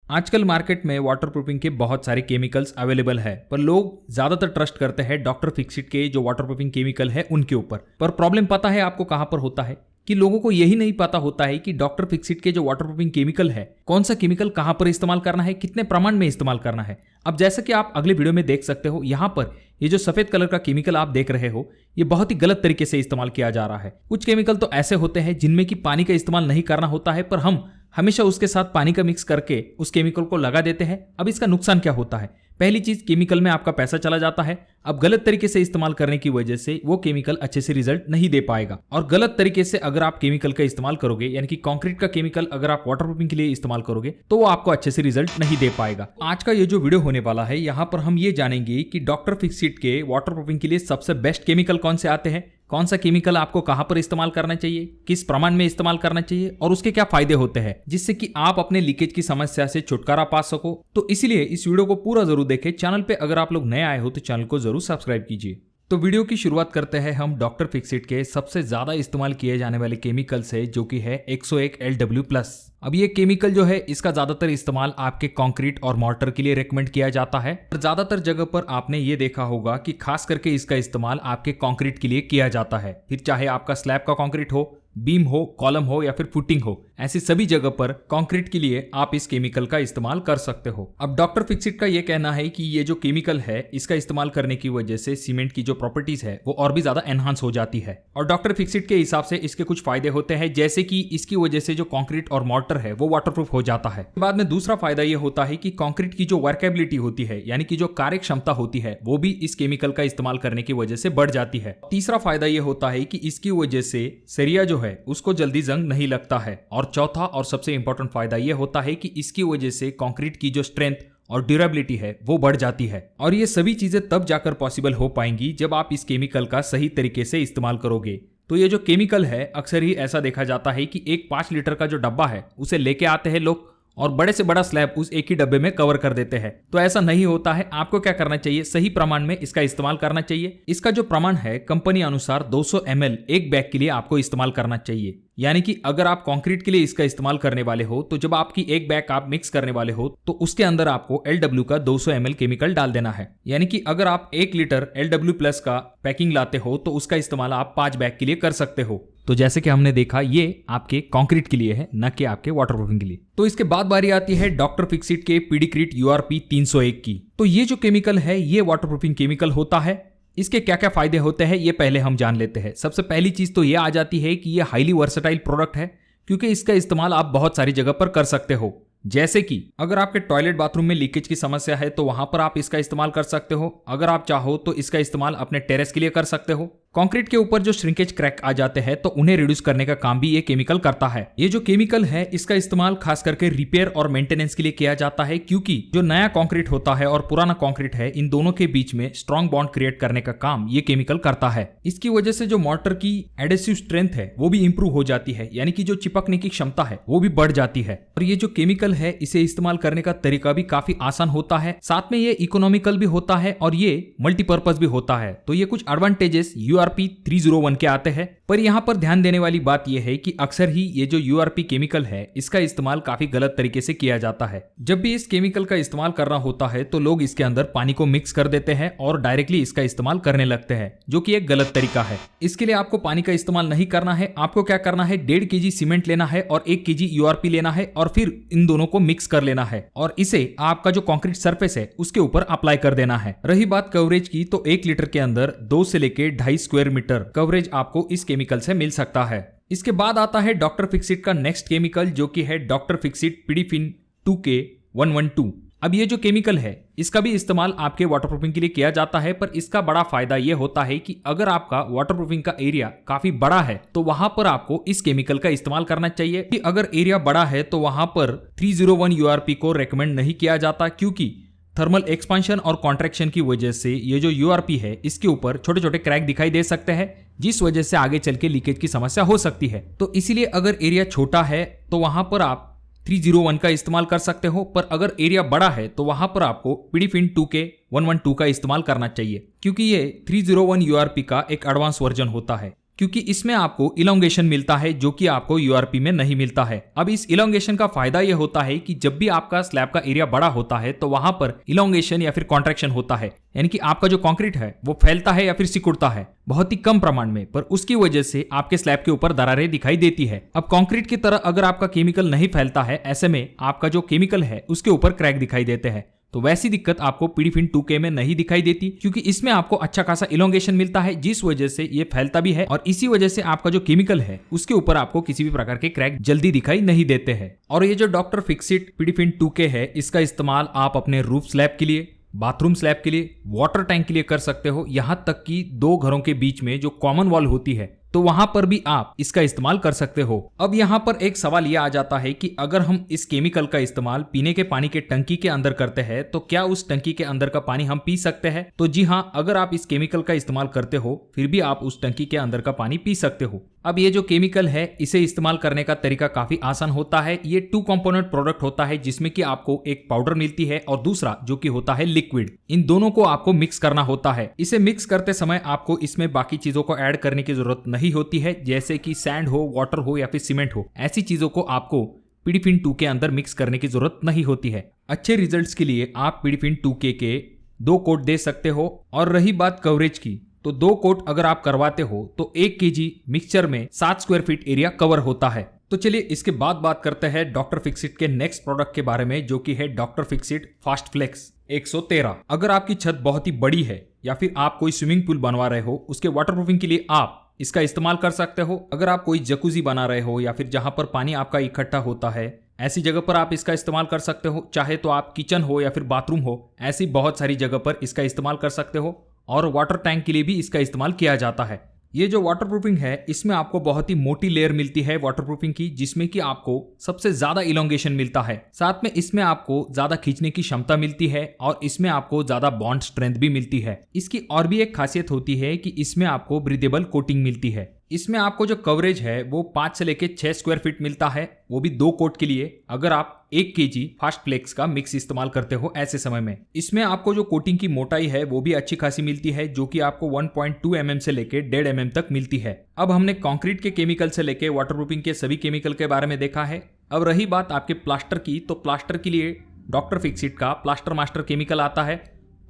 आजकल मार्केट में वाटरप्रूफिंग के बहुत सारे केमिकल्स अवेलेबल है, पर लोग ज्यादातर ट्रस्ट करते हैं डॉक्टर फिक्सिट के जो वाटरप्रूफिंग केमिकल है उनके ऊपर। पर प्रॉब्लम पता है आपको कहां पर होता है कि लोगों को यही नहीं पता होता है कि डॉक्टर फिक्सिट के जो वाटरप्रूफिंग केमिकल है कौन सा केमिकल कहां पर इस्तेमाल करना है, कितने प्रमाण में इस्तेमाल करना है। अब जैसा कि आप अगले वीडियो में देख सकते हो, यहाँ पर ये जो सफेद कलर का केमिकल आप देख रहे हो ये बहुत ही गलत तरीके से इस्तेमाल किया जा रहा है। कुछ केमिकल तो ऐसे होते हैं जिनमें कि पानी का इस्तेमाल नहीं करना होता है, पर हम हमेशा उसके साथ पानी का मिक्स करके उस केमिकल को लगा देते हैं। अब इसका नुकसान क्या होता है? पहली चीज, केमिकल में आपका पैसा चला जाता है। अब गलत तरीके से इस्तेमाल करने की वजह से वो केमिकल अच्छे से रिजल्ट नहीं दे पाएगा। और गलत तरीके से अगर आप केमिकल का इस्तेमाल करोगे, यानी कि कंक्रीट का केमिकल अगर आप वाटरप्रूफिंग के लिए इस्तेमाल करोगे तो वो आपको अच्छे से रिजल्ट नहीं दे पाएगा। आज का ये जो वीडियो होने वाला है, यहाँ पर हम ये जानेंगे कि डॉक्टर फिक्सिट के वाटरप्रूफिंग के लिए सबसे बेस्ट केमिकल कौन से आते हैं, कौन सा केमिकल आपको कहां पर इस्तेमाल करना चाहिए, किस प्रमाण में इस्तेमाल करना चाहिए और उसके क्या फायदे होते हैं, जिससे कि आप अपने लीकेज की समस्या से छुटकारा पा सको। तो इसीलिए इस वीडियो को पूरा जरूर देखें। चैनल पे अगर आप लोग नए आए हो तो चैनल को जरूर सब्सक्राइब कीजिए। तो वीडियो की शुरुआत करते हैं हम डॉक्टर फिक्सिट के सबसे ज्यादा इस्तेमाल किए जाने वाले केमिकल से, जो कि है 101 LW+। अब ये केमिकल जो है इसका ज्यादातर इस्तेमाल आपके कंक्रीट और मॉर्टर के लिए रेकमेंड किया जाता है। ज्यादातर जगह पर आपने ये देखा होगा कि खास करके इसका इस्तेमाल आपके कंक्रीट के लिए किया जाता है। फिर चाहे आपका स्लैब का कंक्रीट हो, बीम हो, कॉलम हो या फिर फुटिंग हो, ऐसी सभी जगह पर कंक्रीट के लिए आप इस केमिकल का इस्तेमाल कर सकते हो। अब डॉक्टर फिक्सिट का ये कहना है कि ये जो केमिकल है इसका इस्तेमाल करने की वजह से सीमेंट की जो प्रॉपर्टीज है वो और भी ज्यादा एनहांस हो जाती है। और डॉक्टर फिक्सिट के हिसाब से इसके कुछ फायदे होते हैं, जैसे कि इसकी वजह से जो कंक्रीट और मॉर्टर है वो वाटरप्रूफ हो जाता है। बाद में दूसरा फायदा ये होता है कि कंक्रीट की जो वर्केबिलिटी होती है, यानी कि जो कार्य क्षमता होती है, वो भी इस केमिकल का इस्तेमाल करने की वजह से बढ़ जाती है। तीसरा फायदा ये होता है कि इसकी वजह से सरिया जो है उसको जल्दी जंग नहीं लगता है। और चौथा और सबसे इंपॉर्टेंट फायदा यह होता है कि इसकी वजह से कंक्रीट की जो स्ट्रेंथ और ड्यूरेबिलिटी है वो बढ़ जाती है। और ये सभी चीजें तब जाकर पॉसिबल हो पाएंगी जब आप इस केमिकल का सही तरीके से इस्तेमाल करोगे। तो ये जो केमिकल है अक्सर ही ऐसा देखा जाता है कि एक 5 लीटर का जो डब्बा है उसे लेके आते हैं लोग और बड़े से बड़ा स्लैब उस एक ही डब्बे में कवर कर देते हैं। तो ऐसा नहीं होता है। आपको क्या करना चाहिए, सही प्रमाण में इसका इस्तेमाल करना चाहिए। इसका जो प्रमाण है कंपनी अनुसार 200 ml एक बैग के लिए आपको इस्तेमाल करना चाहिए। यानी कि अगर आप कंक्रीट के लिए इसका इस्तेमाल करने वाले हो तो जब आपकी एक बैग आप मिक्स करने वाले हो तो उसके अंदर आपको LW का 200 ml केमिकल डाल देना है। यानी कि अगर आप 1 लीटर LW+ का पैकिंग लाते हो तो उसका इस्तेमाल आप 5 बैग के लिए कर सकते हो। तो जैसे कि हमने देखा ये आपके कंक्रीट के लिए है, न कि आपके वाटरप्रूफिंग के लिए। तो इसके बाद बारी आती है डॉक्टर फिक्सिट के पीडिक्रिट URP 301 की। तो ये जो केमिकल है ये वाटरप्रूफिंग केमिकल होता है। इसके क्या क्या फायदे होते हैं ये पहले हम जान लेते हैं। सबसे पहली चीज तो ये आ जाती है कि ये हाईली वर्सेटाइल प्रोडक्ट है, क्योंकि इसका इस्तेमाल आप बहुत सारी जगह पर कर सकते हो। जैसे कि अगर आपके टॉयलेट बाथरूम में लीकेज की समस्या है तो वहां पर आप इसका इस्तेमाल कर सकते हो। अगर आप चाहो तो इसका इस्तेमाल अपने टेरेस के लिए कर सकते हो। कंक्रीट के ऊपर जो श्रिंकेज क्रैक आ जाते हैं तो उन्हें रिड्यूस करने का काम भी ये केमिकल करता है। ये जो केमिकल है इसका इस्तेमाल खास करके रिपेयर और मेंटेनेंस के लिए किया जाता है, क्योंकि जो नया कंक्रीट होता है और पुराना कंक्रीट है इन दोनों के बीच में स्ट्रॉन्ग बॉन्ड क्रिएट करने का काम ये केमिकल करता है। इसकी वजह से जो मॉर्टर की एडेसिव स्ट्रेंथ है वो भी इंप्रूव हो जाती है, यानी कि जो चिपकने की क्षमता है वो भी बढ़ जाती है। और ये जो केमिकल है इसे इस्तेमाल करने का तरीका भी काफी आसान होता है, साथ में ये इकोनॉमिकल भी होता है और ये मल्टीपर्पज भी होता है। तो ये कुछ एडवांटेजेस URP 301 के आते हैं। पर यहाँ पर ध्यान देने वाली बात यह है कि अक्सर ही ये जो URP केमिकल है इसका इस्तेमाल काफी गलत तरीके से किया जाता है। जब भी इस केमिकल का इस्तेमाल करना होता है तो लोग इसके अंदर पानी को मिक्स कर देते हैं और डायरेक्टली इसका इस्तेमाल करने लगते हैं, जो कि एक गलत तरीका है। इसके लिए आपको पानी का इस्तेमाल नहीं करना है। आपको क्या करना है, 1.5 kg सीमेंट लेना है और 1 kg URP लेना है और फिर इन दोनों को मिक्स कर लेना है और इसे आपका जो कंक्रीट सरफेस है उसके ऊपर अप्लाई कर देना है। रही बात कवरेज की, तो 1 लीटर के अंदर 2 से लेके 2.5 स्क्वायर मीटर कवरेज आपको इस केमिकल से मिल सकता है। इसके बाद आता है डॉक्टर फिक्सिट का नेक्स्ट केमिकल, जो कि है डॉक्टर फिक्सिट पिडीफिन 2K112। अब ये जो केमिकल है इसका भी इस्तेमाल आपके वाटरप्रूफिंग के लिए किया जाता है, पर इसका बड़ा फायदा ये होता है कि अगर आपका वाटरप्रूफिंग का एरिया काफी बड़ा है तो वहां पर आपको इस केमिकल का इस्तेमाल करना चाहिए। कि अगर एरिया बड़ा है तो वहां पर 301 URP को रेकमेंड नहीं किया जाता, क्योंकि थर्मल एक्सपांशन और कॉन्ट्रैक्शन की वजह से ये जो URP है इसके ऊपर छोटे छोटे क्रैक दिखाई दे सकते हैं, जिस वजह से आगे चल के लीकेज की समस्या हो सकती है। तो इसीलिए अगर एरिया छोटा है तो वहां पर आप 301 का इस्तेमाल कर सकते हो, पर अगर एरिया बड़ा है तो वहां पर आपको पिडीफिन 2K112 का इस्तेमाल करना चाहिए, क्योंकि ये 301 URP का एक एडवांस वर्जन होता है। क्योंकि इसमें आपको इलोंगेशन मिलता है जो कि आपको यूआरपी में नहीं मिलता है। अब इस इलोंगेशन का फायदा यह होता है कि जब भी आपका स्लैब का एरिया बड़ा होता है तो वहां पर इलोंगेशन या फिर कॉन्ट्रैक्शन होता है, यानी कि आपका जो कंक्रीट है वो फैलता है या फिर सिकुड़ता है बहुत ही कम प्रमाण में, पर उसकी वजह से आपके स्लैब के ऊपर दरारें दिखाई देती है। अब कंक्रीट की तरह अगर आपका केमिकल नहीं फैलता है, ऐसे में आपका जो केमिकल है उसके ऊपर क्रैक दिखाई देते हैं। तो वैसी दिक्कत आपको पीडीफिन 2K में नहीं दिखाई देती, क्योंकि इसमें आपको अच्छा खासा इलोंगेशन मिलता है, जिस वजह से ये फैलता भी है और इसी वजह से आपका जो केमिकल है उसके ऊपर आपको किसी भी प्रकार के क्रैक जल्दी दिखाई नहीं देते हैं। और ये जो डॉक्टर फिक्सिट पीडीफिन 2K है, इसका इस्तेमाल आप अपने रूफ स्लैब के लिए, बाथरूम स्लैब के लिए, वाटर टैंक के लिए कर सकते हो। यहां तक कि दो घरों के बीच में जो कॉमन वॉल होती है तो वहां पर भी आप इसका इस्तेमाल कर सकते हो। अब यहां पर एक सवाल यह आ जाता है कि अगर हम इस केमिकल का इस्तेमाल पीने के पानी के टंकी के अंदर करते हैं तो क्या उस टंकी के अंदर का पानी हम पी सकते हैं? तो जी हाँ, अगर आप इस केमिकल का इस्तेमाल करते हो फिर भी आप उस टंकी के अंदर का पानी पी सकते हो। अब ये जो केमिकल है इसे इस्तेमाल करने का तरीका काफी आसान होता है। ये 2 कंपोनेंट प्रोडक्ट होता है जिसमें कि आपको एक पाउडर मिलती है और दूसरा जो कि होता है लिक्विड। इन दोनों को आपको मिक्स करना होता है। इसे मिक्स करते समय आपको इसमें बाकी चीजों को ऐड करने की जरूरत नहीं होती है, जैसे कि सैंड हो, वाटर हो या फिर सीमेंट हो। ऐसी चीजों को आपको पीडीफिन 2 के अंदर मिक्स करने की जरूरत नहीं होती है। अच्छे रिजल्ट्स के लिए आप पीडीफिन 2K के 2 कोट दे सकते हो। और रही बात कवरेज की, तो 2 कोट अगर आप करवाते हो तो 1 kg मिक्सचर में 7 स्क्वायर फीट एरिया कवर होता है। तो चलिए इसके बाद बात करते हैं डॉक्टर फिक्सिट के नेक्स्ट प्रोडक्ट के बारे में, जो कि है डॉक्टर फिक्सिट फास्ट फ्लेक्स 113। अगर आपकी छत बहुत ही बड़ी है या फिर आप कोई स्विमिंग पूल बनवा रहे हो, उसके वाटरप्रूफिंग के लिए आप इसका इस्तेमाल कर सकते हो। अगर आप कोई जकूजी बना रहे हो या फिर जहां पर पानी आपका इकट्ठा होता है, ऐसी जगह पर आप इसका इस्तेमाल कर सकते हो। चाहे तो आप किचन हो या फिर बाथरूम हो, ऐसी बहुत सारी जगह पर इसका इस्तेमाल कर सकते हो। और वाटर टैंक के लिए भी इसका इस्तेमाल किया जाता है। ये जो वाटरप्रूफिंग है इसमें आपको बहुत ही मोटी लेयर मिलती है वाटरप्रूफिंग की, जिसमें कि आपको सबसे ज्यादा इलोंगेशन मिलता है। साथ में इसमें आपको ज्यादा खींचने की क्षमता मिलती है और इसमें आपको ज्यादा बॉन्ड स्ट्रेंथ भी मिलती है। इसकी और भी एक खासियत होती है कि इसमें आपको ब्रीदेबल कोटिंग मिलती है। इसमें आपको जो कवरेज है वो 5 से लेके 6 स्क्वायर फीट मिलता है, वो भी 2 कोट के लिए, अगर आप 1 kg फास्ट फ्लेक्स का मिक्स इस्तेमाल करते हो ऐसे समय में। इसमें आपको जो कोटिंग की मोटाई है वो भी अच्छी खासी मिलती है, जो कि आपको 1.2 mm से लेके 1.5 mm तक मिलती है। अब हमने कंक्रीट के केमिकल से लेके वाटरप्रूफिंग के सभी केमिकल के बारे में देखा है। अब रही बात आपके प्लास्टर की, तो प्लास्टर के लिए डॉक्टर फिक्सिट का प्लास्टर मास्टर केमिकल आता है,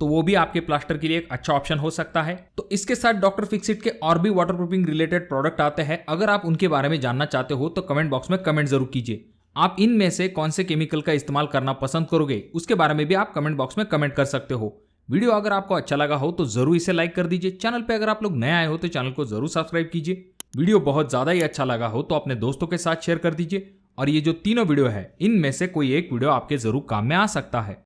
तो वो भी आपके प्लास्टर के लिए एक अच्छा ऑप्शन हो सकता है। तो इसके साथ डॉक्टर फिक्सिट के और भी वाटरप्रूफिंग रिलेटेड प्रोडक्ट आते हैं। अगर आप उनके बारे में जानना चाहते हो तो कमेंट बॉक्स में कमेंट जरूर कीजिए। आप इनमें से कौन से केमिकल का इस्तेमाल करना पसंद करोगे उसके बारे में भी आप कमेंट बॉक्स में कमेंट कर सकते हो। वीडियो अगर आपको अच्छा लगा हो तो जरूर इसे लाइक कर दीजिए। चैनल पे अगर आप लोग नए आए हो तो चैनल को जरूर सब्सक्राइब कीजिए। वीडियो बहुत ज्यादा ही अच्छा लगा हो तो अपने दोस्तों के साथ शेयर कर दीजिए। और ये जो तीनों वीडियो है इनमें से कोई एक वीडियो आपके जरूर काम में आ सकता है।